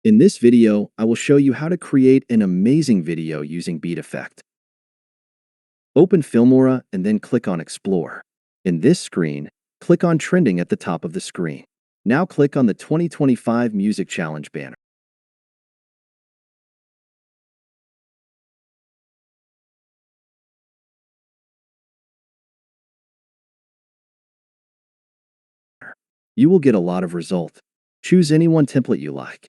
In this video, I will show you how to create an amazing video using Beat Effect. Open Filmora and then click on Explore. In this screen, click on Trending at the top of the screen. Now click on the 2025 Music Challenge banner. You will get a lot of results. Choose any one template you like.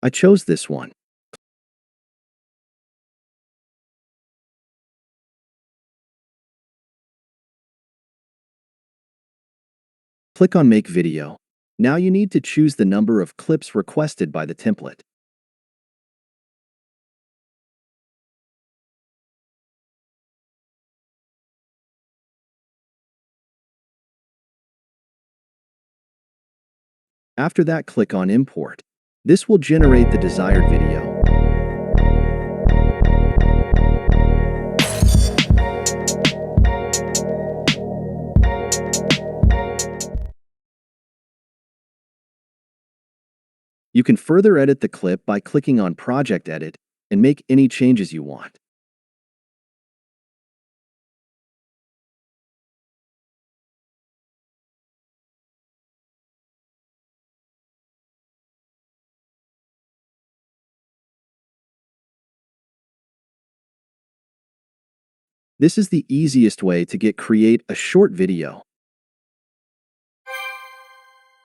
I chose this one. Click on Make Video. Now you need to choose the number of clips requested by the template. After that, click on Import. This will generate the desired video. You can further edit the clip by clicking on Project Edit and make any changes you want. This is the easiest way to create a short video